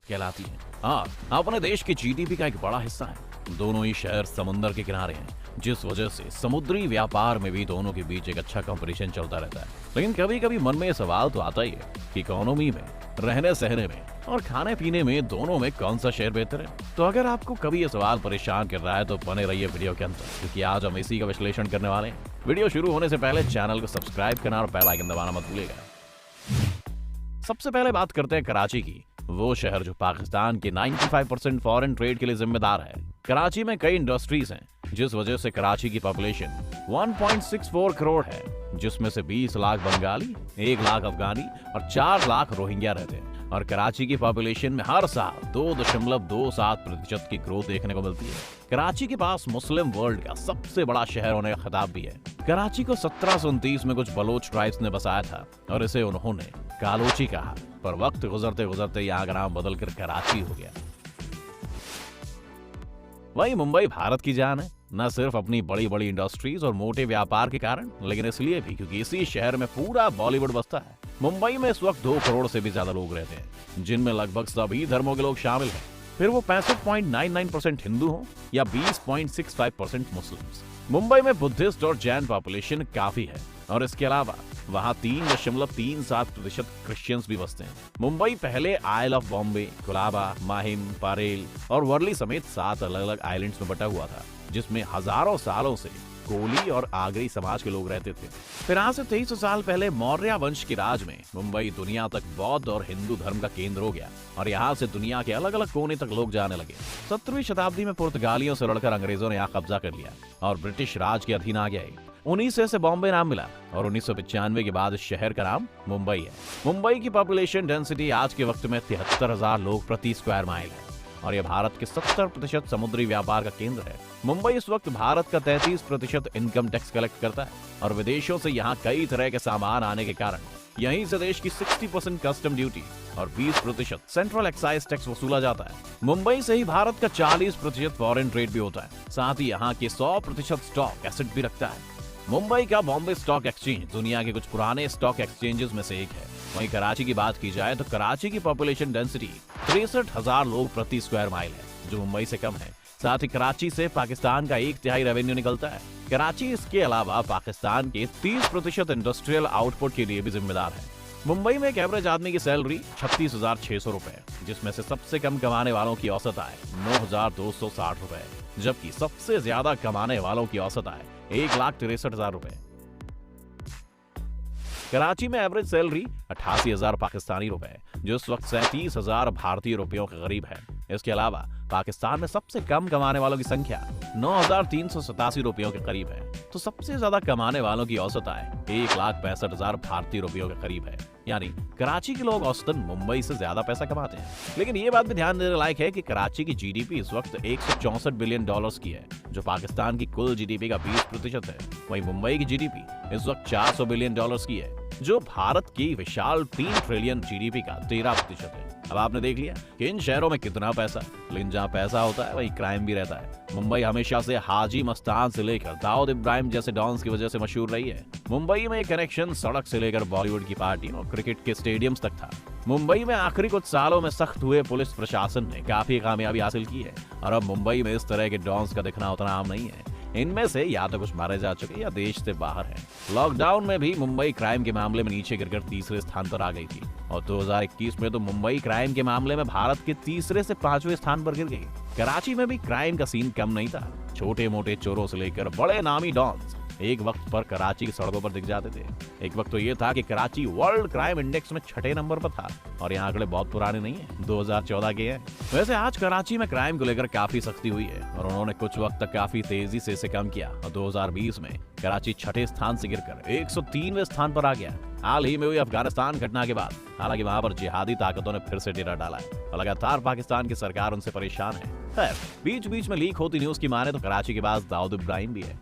कहलाती है। हाँ, अपने देश की जीडीपी का एक बड़ा हिस्सा है। दोनों ही शहर समुद्र के किनारे हैं, जिस वजह से समुद्री व्यापार में भी दोनों के बीच एक अच्छा कंपटीशन चलता रहता है। लेकिन कभी कभी मन में ये सवाल तो आता ही है कि इकोनॉमी में, रहने सहने में और खाने पीने में दोनों में कौन सा शहर बेहतर है। तो अगर आपको कभी ये सवाल परेशान कर रहा है तो बने रहिए वीडियो के अंदर, क्योंकि आज हम इसी का विश्लेषण करने वाले हैं। वीडियो शुरू होने से पहले चैनल को सब्सक्राइब करना और बेल आइकन दबाना मत भूलिएगा। सबसे पहले बात करते हैं कराची की, वो शहर जो पाकिस्तान के 95% फॉरेन ट्रेड के लिए जिम्मेदार है। कराची में कई इंडस्ट्रीज हैं, जिस वजह से कराची की पॉपुलेशन 1.64 करोड़ है, जिसमें से 20 लाख बंगाली, 1 लाख अफगानी और 4 लाख रोहिंग्या रहते हैं। और कराची की पॉपुलेशन में हर साल 2.27% की ग्रोथ देखने को मिलती है। कराची के पास मुस्लिम वर्ल्ड का सबसे बड़ा शहर होने का खिताब भी है। कराची को 1729 में कुछ बलोच ट्राइब्स ने बसाया था और इसे उन्होंने कालोची कहा, पर वक्त गुजरते गुजरते यहाँ का नाम बदलकर कराची हो गया। वही मुंबई भारत की जान है, न सिर्फ अपनी बड़ी बड़ी इंडस्ट्रीज और मोटे व्यापार के कारण, लेकिन इसलिए भी क्योंकि इसी शहर में पूरा बॉलीवुड बसता है। मुंबई में इस वक्त 2 करोड़ से भी ज्यादा लोग रहते हैं, जिनमें लगभग सभी धर्मों के लोग शामिल हैं। फिर वो 65.99% हिंदू हो या 20.65% मुस्लिम्स। मुंबई में बुद्धिस्ट और जैन पॉपुलेशन काफी है और इसके अलावा वहाँ 3.37% क्रिश्चियंस भी बसते हैं। मुंबई पहले आइल ऑफ बॉम्बे, कुलाबा, माहिम, पारेल और वर्ली समेत 7 अलग अलग आइलैंड्स में बटा हुआ था, जिसमें हजारों सालों से कोली और आगरी समाज के लोग रहते थे। फिर आज से 2300 साल पहले मौर्य वंश के राज में मुंबई दुनिया तक बौद्ध और हिंदू धर्म का केंद्र हो गया और यहाँ से दुनिया के अलग अलग कोने तक लोग जाने लगे। 17वीं शताब्दी में पुर्तगालियों से लड़कर अंग्रेजों ने यहाँ कब्जा कर लिया और ब्रिटिश राज के अधीन आ गए। 1900 से बॉम्बे नाम मिला और 1995 के बाद इस शहर का नाम मुंबई है। मुंबई की पॉपुलेशन डेंसिटी आज के वक्त में 73,000 लोग प्रति स्क्वायर माइल है और यह भारत के 70% समुद्री व्यापार का केंद्र है। मुंबई इस वक्त भारत का 33% इनकम टैक्स कलेक्ट करता है और विदेशों से यहाँ कई तरह के सामान आने के कारण यहीं से देश की 60% कस्टम ड्यूटी और 20% सेंट्रल एक्साइज टैक्स वसूला जाता है। मुंबई से ही भारत का 40% फॉरेन ट्रेड भी होता है। साथ ही यहाँ के 100% स्टॉक एसेट भी रखता है। मुंबई का बॉम्बे स्टॉक एक्सचेंज दुनिया के कुछ पुराने स्टॉक एक्सचेंजेस में से एक है। वहीं कराची की बात की जाए तो कराची की पॉपुलेशन डेंसिटी 63,000 लोग प्रति स्क्वायर माइल है, जो मुंबई से कम है। साथ ही कराची से पाकिस्तान का 1/3 रेवेन्यू निकलता है। कराची इसके अलावा पाकिस्तान के 30% इंडस्ट्रियल आउटपुट के लिए भी जिम्मेदार है। मुंबई में एक एवरेज आदमी की सैलरी 36,600 रुपए, जिसमें से सबसे कम कमाने वालों की औसत आय 9,260 रुपए, जबकि सबसे ज्यादा कमाने वालों की औसत आय 1,63,000 रुपए। कराची में एवरेज सैलरी 88,000 पाकिस्तानी रुपए, जो इस वक्त 37,000 भारतीय रुपयों के करीब है। इसके अलावा पाकिस्तान में सबसे कम कमाने वालों की संख्या 9,387 रुपयों के करीब है, तो सबसे ज्यादा कमाने वालों की औसत आय 1,65,000 भारतीय रुपयों के करीब है। यानी कराची के लोग औसतन मुंबई से ज्यादा पैसा कमाते हैं। लेकिन ये बात भी ध्यान देने लायक है कि कराची की जीडीपी इस वक्त 164 बिलियन डॉलर्स की है, जो पाकिस्तान की कुल जीडीपी का 20% है। वहीं मुंबई की जीडीपी इस वक्त 400 बिलियन डॉलर्स की है, जो भारत की विशाल 3 ट्रिलियन जीडीपी का 13% है। अब आपने देख लिया कि इन शहरों में कितना पैसा, लेकिन जहाँ पैसा होता है वहीं क्राइम भी रहता है। मुंबई हमेशा से हाजी मस्तान से लेकर दाऊद इब्राहिम जैसे डॉन्स की वजह से मशहूर रही है। मुंबई में कनेक्शन सड़क से लेकर बॉलीवुड की पार्टी और क्रिकेट के स्टेडियम्स तक था। मुंबई में आखिरी कुछ सालों में सख्त हुए पुलिस प्रशासन ने काफी कामयाबी हासिल की है और अब मुंबई में इस तरह के डॉन्स का दिखना उतना आम नहीं है। इनमें से या तो कुछ मारे जा चुके या देश से बाहर हैं। लॉकडाउन में भी मुंबई क्राइम के मामले में नीचे गिरकर 3रे स्थान पर आ गई थी और 2021 में तो मुंबई क्राइम के मामले में भारत के 3रे से 5वें स्थान पर गिर गई। कराची में भी क्राइम का सीन कम नहीं था। छोटे मोटे चोरों से लेकर बड़े नामी डॉन्स एक वक्त पर कराची की सड़कों पर दिख जाते थे। एक वक्त तो ये था कि कराची वर्ल्ड क्राइम इंडेक्स में 6ठे नंबर पर था और यहाँ आंकड़े बहुत पुराने नहीं है, 2014 के हैं। वैसे आज कराची में क्राइम को लेकर काफी सख्ती हुई है और उन्होंने कुछ वक्त तक काफी तेजी से इसे कम किया और 2020 में कराची 6ठे स्थान से गिरकर 103वें स्थान पर आ गया। हाल ही में हुई अफगानिस्तान घटना के बाद हालांकि वहां पर जिहादी ताकतों ने फिर से डेरा डाला है और लगातार पाकिस्तान की सरकार उनसे परेशान है। खैर, बीच बीच में लीक होती न्यूज की माने तो कराची के पास दाऊद इब्राहिम भी है।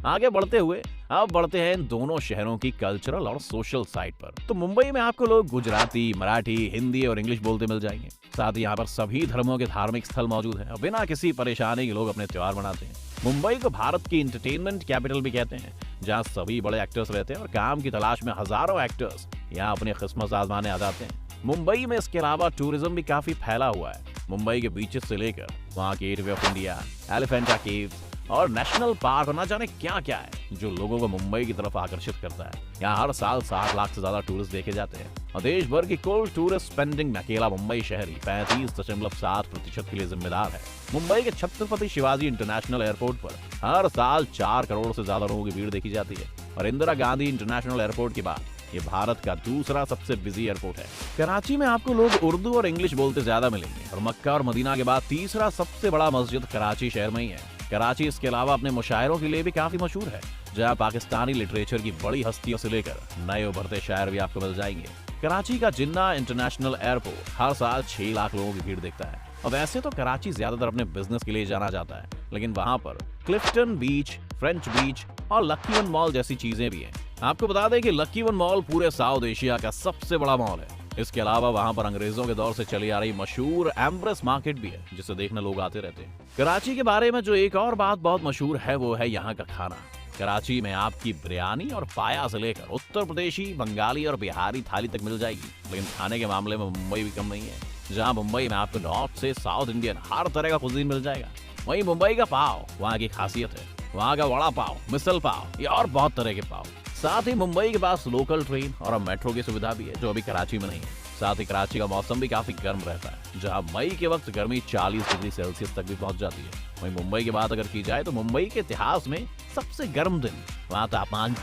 आगे बढ़ते हुए अब बढ़ते हैं इन दोनों शहरों की कल्चरल और सोशल साइड पर। तो मुंबई में आपको लोग गुजराती, मराठी, हिंदी और इंग्लिश बोलते मिल जाएंगे। साथ ही यहाँ पर सभी धर्मों के धार्मिक स्थल मौजूद हैं और बिना किसी परेशानी के लोग अपने त्योहार मनाते हैं। मुंबई को भारत की एंटरटेनमेंट कैपिटल भी कहते हैं, जहाँ सभी बड़े एक्टर्स रहते हैं और काम की तलाश में हजारों एक्टर्स यहाँ अपनी किस्मत आजमाने आ जाते हैं। मुंबई में इसके अलावा टूरिज्म भी काफी फैला हुआ है। मुंबई के बीचेस से लेकर वहाँ gateway of India, Elephanta caves और नेशनल पार्क और ना जाने क्या क्या है जो लोगों को मुंबई की तरफ आकर्षित करता है। यहाँ हर साल 60 लाख से ज्यादा टूरिस्ट देखे जाते हैं और देश भर की कुल टूरिस्ट स्पेंडिंग में अकेला मुंबई शहर ही 35.7% के लिए जिम्मेदार है। मुंबई के छत्रपति शिवाजी इंटरनेशनल एयरपोर्ट पर हर साल 4 करोड़ से ज्यादा लोगों की भीड़ देखी जाती है और इंदिरा गांधी इंटरनेशनल एयरपोर्ट के बाद ये भारत का दूसरा सबसे बिजी एयरपोर्ट है। कराची में आपको लोग उर्दू और इंग्लिश बोलते ज्यादा मिलेंगे और मक्का और मदीना के बाद तीसरा सबसे बड़ा मस्जिद कराची शहर में ही है। कराची इसके अलावा अपने मुशायरों के लिए भी काफी मशहूर है, जहाँ पाकिस्तानी लिटरेचर की बड़ी हस्तियों से लेकर नए उभरते शायर भी आपको मिल जाएंगे। कराची का जिन्ना इंटरनेशनल एयरपोर्ट हर साल 6 लाख लोगों की भीड़ देखता है और वैसे तो कराची ज्यादातर अपने बिजनेस के लिए जाना जाता है, लेकिन वहाँ पर क्लिफ्टन बीच, फ्रेंच बीच और लकी वन मॉल जैसी चीजें भी हैं। आपको बता दें कि लकी वन मॉल पूरे साउथ एशिया का सबसे बड़ा मॉल है। इसके अलावा वहाँ पर अंग्रेजों के दौर से चली आ रही मशहूर एम्प्रेस मार्केट भी है, जिसे देखने लोग आते रहते हैं। कराची के बारे में जो एक और बात बहुत मशहूर है वो है यहाँ का खाना। कराची में आपकी बिरयानी और पाया से लेकर उत्तर प्रदेशी, बंगाली और बिहारी थाली तक मिल जाएगी, लेकिन खाने के मामले में मुंबई भी कम नहीं है। जहाँ मुंबई में आपको नॉर्थ से साउथ इंडियन हर तरह का कुजीन मिल जाएगा, वहीं मुंबई का पाव वहाँ की खासियत है। वहाँ का वड़ा पाव, मिसल पाव या और बहुत तरह के पाव। साथ ही मुंबई के पास लोकल ट्रेन और मेट्रो की सुविधा भी है, जो अभी कराची में नहीं है। साथ ही कराची का मौसम भी काफी गर्म रहता है, जहां मई के वक्त गर्मी 40 डिग्री सेल्सियस तक भी पहुंच जाती है। वहीं मुंबई की बात अगर की जाए तो मुंबई के इतिहास में सबसे गर्म दिन वहां तापमान